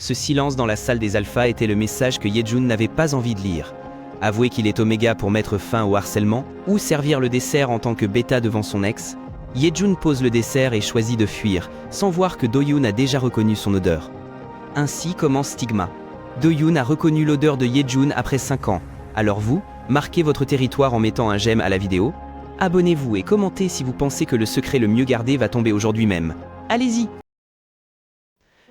Ce silence dans la salle des alphas était le message que Yejun n'avait pas envie de lire. Avouer qu'il est oméga pour mettre fin au harcèlement, ou servir le dessert en tant que bêta devant son ex, Yejun pose le dessert et choisit de fuir, sans voir que Do-yoon a déjà reconnu son odeur. Ainsi commence Stigma. Do-yoon a reconnu l'odeur de Yejun après 5 ans. Alors vous, marquez votre territoire en mettant un j'aime à la vidéo. Abonnez-vous et commentez si vous pensez que le secret le mieux gardé va tomber aujourd'hui même. Allez-y!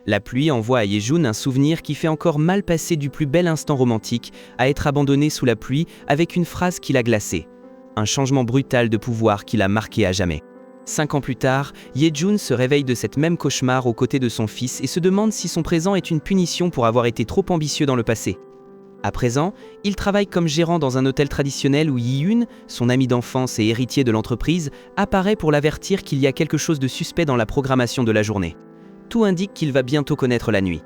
La pluie envoie à Yejun un souvenir qui fait encore mal passer du plus bel instant romantique à être abandonné sous la pluie avec une phrase qui l'a glacé. Un changement brutal de pouvoir qui l'a marqué à jamais. 5 ans plus tard, Yejun se réveille de cette même cauchemar aux côtés de son fils et se demande si son présent est une punition pour avoir été trop ambitieux dans le passé. À présent, il travaille comme gérant dans un hôtel traditionnel où Yi-Yoon, son ami d'enfance et héritier de l'entreprise, apparaît pour l'avertir qu'il y a quelque chose de suspect dans la programmation de la journée. Tout indique qu'il va bientôt connaître la nuit.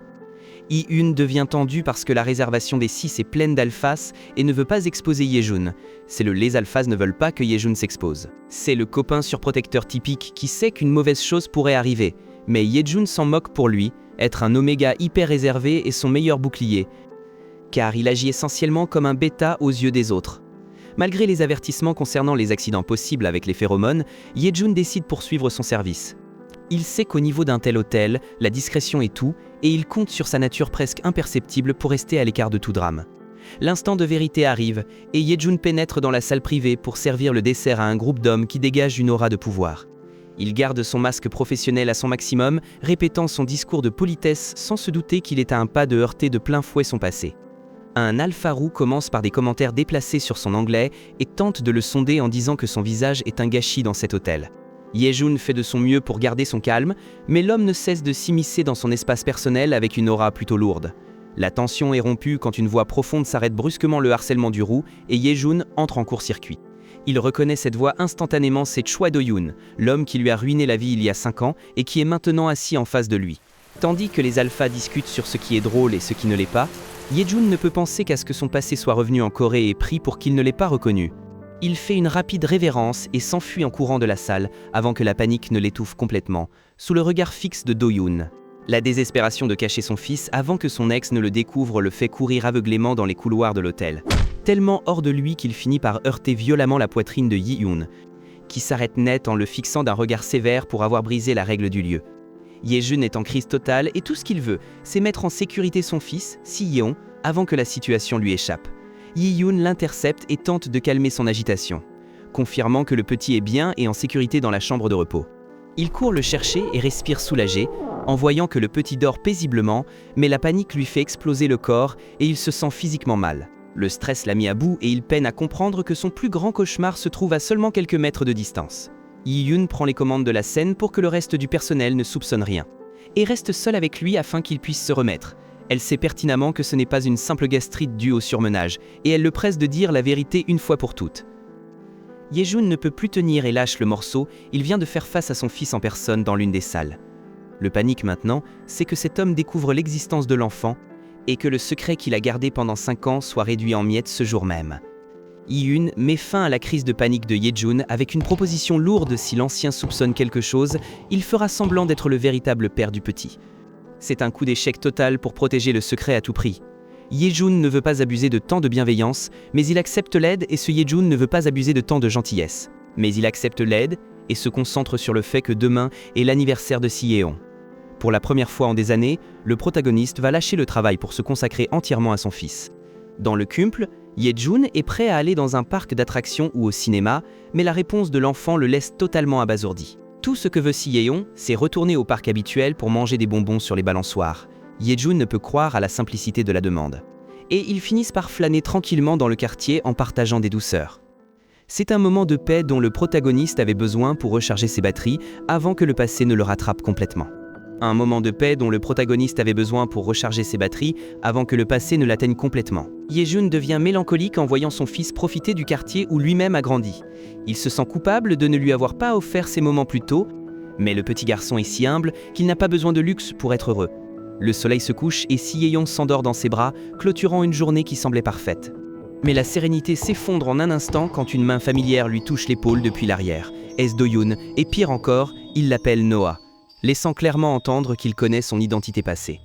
Yi-Yoon devient tendu parce que la réservation des 6 est pleine d'alphas et ne veut pas exposer Yejun. Les alphas ne veulent pas que Yejun s'expose. C'est le copain surprotecteur typique qui sait qu'une mauvaise chose pourrait arriver, mais Yejun s'en moque pour lui, être un oméga hyper réservé est son meilleur bouclier, car il agit essentiellement comme un bêta aux yeux des autres. Malgré les avertissements concernant les accidents possibles avec les phéromones, Yejun décide poursuivre son service. Il sait qu'au niveau d'un tel hôtel, la discrétion est tout, et il compte sur sa nature presque imperceptible pour rester à l'écart de tout drame. L'instant de vérité arrive, et Yejun pénètre dans la salle privée pour servir le dessert à un groupe d'hommes qui dégagent une aura de pouvoir. Il garde son masque professionnel à son maximum, répétant son discours de politesse sans se douter qu'il est à un pas de heurter de plein fouet son passé. Un alpha roux commence par des commentaires déplacés sur son anglais et tente de le sonder en disant que son visage est un gâchis dans cet hôtel. Yejun fait de son mieux pour garder son calme, mais l'homme ne cesse de s'immiscer dans son espace personnel avec une aura plutôt lourde. La tension est rompue quand une voix profonde s'arrête brusquement le harcèlement du roux et Yejun entre en court-circuit. Il reconnaît cette voix instantanément, c'est Choi Do-yoon, l'homme qui lui a ruiné la vie il y a 5 ans et qui est maintenant assis en face de lui. Tandis que les alphas discutent sur ce qui est drôle et ce qui ne l'est pas, Yejun ne peut penser qu'à ce que son passé soit revenu en Corée et pris pour qu'il ne l'ait pas reconnu. Il fait une rapide révérence et s'enfuit en courant de la salle avant que la panique ne l'étouffe complètement, sous le regard fixe de Do-yoon. La désespération de cacher son fils avant que son ex ne le découvre le fait courir aveuglément dans les couloirs de l'hôtel. Tellement hors de lui qu'il finit par heurter violemment la poitrine de Yi-yoon, qui s'arrête net en le fixant d'un regard sévère pour avoir brisé la règle du lieu. Yejun est en crise totale et tout ce qu'il veut, c'est mettre en sécurité son fils, Si-yeon, avant que la situation lui échappe. Yi-yoon l'intercepte et tente de calmer son agitation, confirmant que le petit est bien et en sécurité dans la chambre de repos. Il court le chercher et respire soulagé, en voyant que le petit dort paisiblement, mais la panique lui fait exploser le corps et il se sent physiquement mal. Le stress l'a mis à bout et il peine à comprendre que son plus grand cauchemar se trouve à seulement quelques mètres de distance. Yi-yoon prend les commandes de la scène pour que le reste du personnel ne soupçonne rien, et reste seul avec lui afin qu'il puisse se remettre. Elle sait pertinemment que ce n'est pas une simple gastrite due au surmenage, et elle le presse de dire la vérité une fois pour toutes. Yejun ne peut plus tenir et lâche le morceau, il vient de faire face à son fils en personne dans l'une des salles. Le panique maintenant, c'est que cet homme découvre l'existence de l'enfant, et que le secret qu'il a gardé pendant 5 ans soit réduit en miettes ce jour même. Yi-yoon met fin à la crise de panique de Yejun avec une proposition lourde si l'ancien soupçonne quelque chose, il fera semblant d'être le véritable père du petit. C'est un coup d'échec total pour protéger le secret à tout prix. Yejun ne veut pas abuser de tant de bienveillance, mais il accepte l'aide et ce Yejun ne veut pas abuser de tant de gentillesse. Mais il accepte l'aide et se concentre sur le fait que demain est l'anniversaire de Si-yeon. Pour la première fois en des années, le protagoniste va lâcher le travail pour se consacrer entièrement à son fils. Dans le couple, Yejun est prêt à aller dans un parc d'attractions ou au cinéma, mais la réponse de l'enfant le laisse totalement abasourdi. Tout ce que veut Si-yeon, c'est retourner au parc habituel pour manger des bonbons sur les balançoires. Yejun ne peut croire à la simplicité de la demande. Et ils finissent par flâner tranquillement dans le quartier en partageant des douceurs. C'est un moment de paix dont le protagoniste avait besoin pour recharger ses batteries avant que le passé ne le rattrape complètement. Un moment de paix dont le protagoniste avait besoin pour recharger ses batteries avant que le passé ne l'atteigne complètement. Yejun devient mélancolique en voyant son fils profiter du quartier où lui-même a grandi. Il se sent coupable de ne lui avoir pas offert ces moments plus tôt, mais le petit garçon est si humble qu'il n'a pas besoin de luxe pour être heureux. Le soleil se couche et Si-yeon s'endort dans ses bras, clôturant une journée qui semblait parfaite. Mais la sérénité s'effondre en un instant quand une main familière lui touche l'épaule depuis l'arrière. Est-ce Do-yoon, et pire encore, il l'appelle Noah, laissant clairement entendre qu'il connaît son identité passée.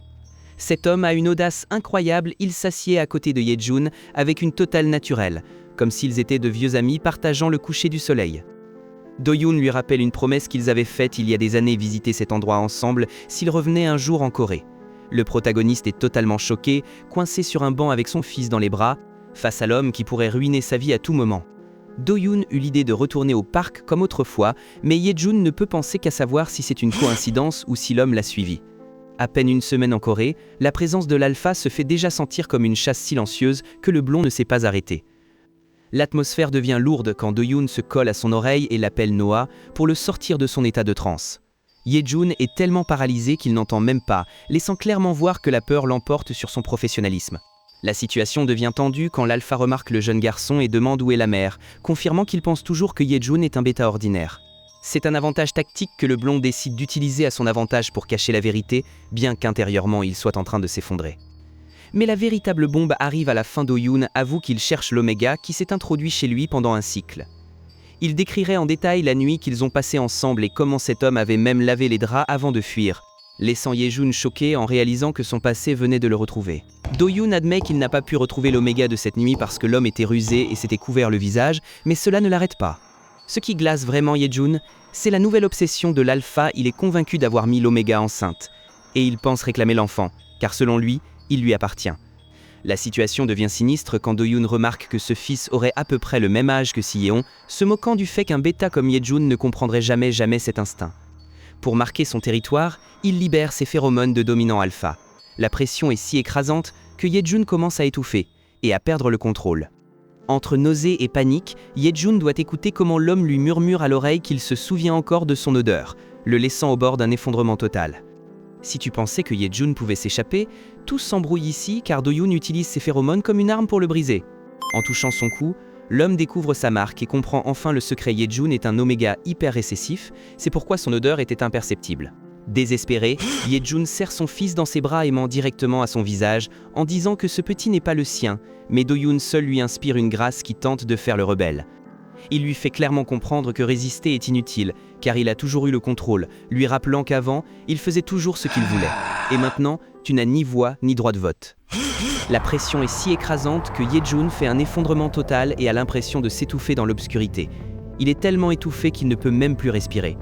Cet homme a une audace incroyable, il s'assied à côté de Yejun avec une totale naturelle, comme s'ils étaient de vieux amis partageant le coucher du soleil. Do-yoon lui rappelle une promesse qu'ils avaient faite il y a des années, visiter cet endroit ensemble s'ils revenaient un jour en Corée. Le protagoniste est totalement choqué, coincé sur un banc avec son fils dans les bras, face à l'homme qui pourrait ruiner sa vie à tout moment. Do-yoon eut l'idée de retourner au parc comme autrefois, mais Yejun ne peut penser qu'à savoir si c'est une coïncidence ou si l'homme l'a suivi. À peine une semaine en Corée, la présence de l'alpha se fait déjà sentir comme une chasse silencieuse que le blond ne s'est pas arrêté. L'atmosphère devient lourde quand Do-yoon se colle à son oreille et l'appelle Noah pour le sortir de son état de transe. Yejun est tellement paralysé qu'il n'entend même pas, laissant clairement voir que la peur l'emporte sur son professionnalisme. La situation devient tendue quand l'alpha remarque le jeune garçon et demande où est la mère, confirmant qu'il pense toujours que Yejun est un bêta ordinaire. C'est un avantage tactique que le blond décide d'utiliser à son avantage pour cacher la vérité, bien qu'intérieurement il soit en train de s'effondrer. Mais la véritable bombe arrive à la fin. Do-yoon avoue qu'il cherche l'Oméga qui s'est introduit chez lui pendant un cycle. Il décrirait en détail la nuit qu'ils ont passée ensemble et comment cet homme avait même lavé les draps avant de fuir, laissant Yejun choqué en réalisant que son passé venait de le retrouver. Do-yoon admet qu'il n'a pas pu retrouver l'Oméga de cette nuit parce que l'homme était rusé et s'était couvert le visage, mais cela ne l'arrête pas. Ce qui glace vraiment Yejun, c'est la nouvelle obsession de l'alpha. Il est convaincu d'avoir mis l'Oméga enceinte. Et il pense réclamer l'enfant, car selon lui, il lui appartient. La situation devient sinistre quand Do-yoon remarque que ce fils aurait à peu près le même âge que Si-yeon, se moquant du fait qu'un bêta comme Yejun ne comprendrait jamais cet instinct. Pour marquer son territoire, il libère ses phéromones de dominant alpha. La pression est si écrasante que Yejun commence à étouffer et à perdre le contrôle. Entre nausée et panique, Yejun doit écouter comment l'homme lui murmure à l'oreille qu'il se souvient encore de son odeur, le laissant au bord d'un effondrement total. Si tu pensais que Yejun pouvait s'échapper, tout s'embrouille ici car Do-yoon utilise ses phéromones comme une arme pour le briser. En touchant son cou, l'homme découvre sa marque et comprend enfin le secret. Yejun est un Oméga hyper récessif, c'est pourquoi son odeur était imperceptible. Désespéré, Yejun serre son fils dans ses bras et ment directement à son visage en disant que ce petit n'est pas le sien, mais Do-yoon seul lui inspire une grâce qui tente de faire le rebelle. Il lui fait clairement comprendre que résister est inutile, car il a toujours eu le contrôle, lui rappelant qu'avant, il faisait toujours ce qu'il voulait. Et maintenant, tu n'as ni voix ni droit de vote. La pression est si écrasante que Yejun fait un effondrement total et a l'impression de s'étouffer dans l'obscurité. Il est tellement étouffé qu'il ne peut même plus respirer.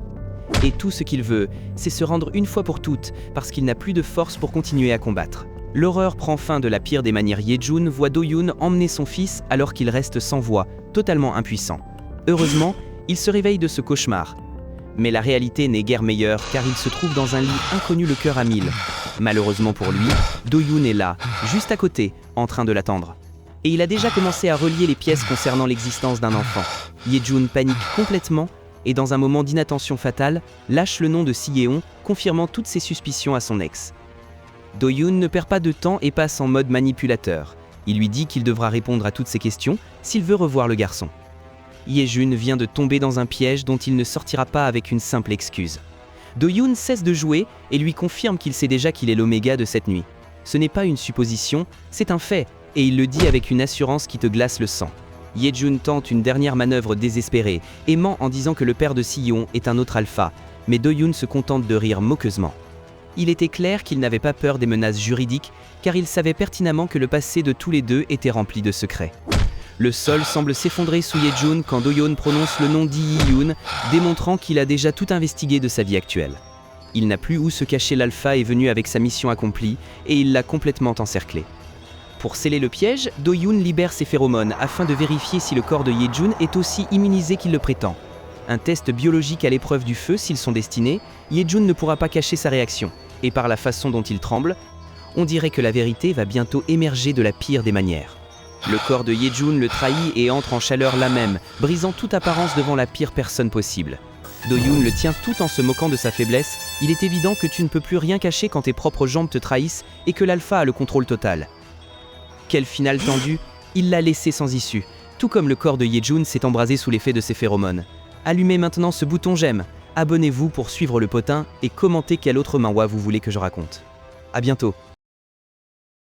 Et tout ce qu'il veut, c'est se rendre une fois pour toutes, parce qu'il n'a plus de force pour continuer à combattre. L'horreur prend fin de la pire des manières. Yejun voit Do-yoon emmener son fils alors qu'il reste sans voix, totalement impuissant. Heureusement, il se réveille de ce cauchemar. Mais la réalité n'est guère meilleure car il se trouve dans un lit inconnu, le cœur à mille. Malheureusement pour lui, Do-yoon est là, juste à côté, en train de l'attendre. Et il a déjà commencé à relier les pièces concernant l'existence d'un enfant. Yejun panique complètement et dans un moment d'inattention fatale, lâche le nom de Si-yeon, confirmant toutes ses suspicions à son ex. Do-yoon ne perd pas de temps et passe en mode manipulateur. Il lui dit qu'il devra répondre à toutes ses questions s'il veut revoir le garçon. Yejun vient de tomber dans un piège dont il ne sortira pas avec une simple excuse. Do-yoon cesse de jouer et lui confirme qu'il sait déjà qu'il est l'Oméga de cette nuit. Ce n'est pas une supposition, c'est un fait, et il le dit avec une assurance qui te glace le sang. Yejun tente une dernière manœuvre désespérée et ment en disant que le père de Si-yeon est un autre alpha, mais Do-yoon se contente de rire moqueusement. Il était clair qu'il n'avait pas peur des menaces juridiques car il savait pertinemment que le passé de tous les deux était rempli de secrets. Le sol semble s'effondrer sous Yejun quand Do-yoon prononce le nom d'I-yoon, démontrant qu'il a déjà tout investigué de sa vie actuelle. Il n'a plus où se cacher, l'alpha est venu avec sa mission accomplie et il l'a complètement encerclé. Pour sceller le piège, Do-yoon libère ses phéromones afin de vérifier si le corps de Yejun est aussi immunisé qu'il le prétend. Un test biologique à l'épreuve du feu s'ils sont destinés, Yejun ne pourra pas cacher sa réaction, et par la façon dont il tremble, on dirait que la vérité va bientôt émerger de la pire des manières. Le corps de Yejun le trahit et entre en chaleur là même, brisant toute apparence devant la pire personne possible. Do-yoon le tient tout en se moquant de sa faiblesse. Il est évident que tu ne peux plus rien cacher quand tes propres jambes te trahissent et que l'alpha a le contrôle total. Quel final tendu, il l'a laissé sans issue, tout comme le corps de Yejun s'est embrasé sous l'effet de ses phéromones. Allumez maintenant ce bouton j'aime, abonnez-vous pour suivre le potin et commentez quel autre manhwa vous voulez que je raconte. À bientôt.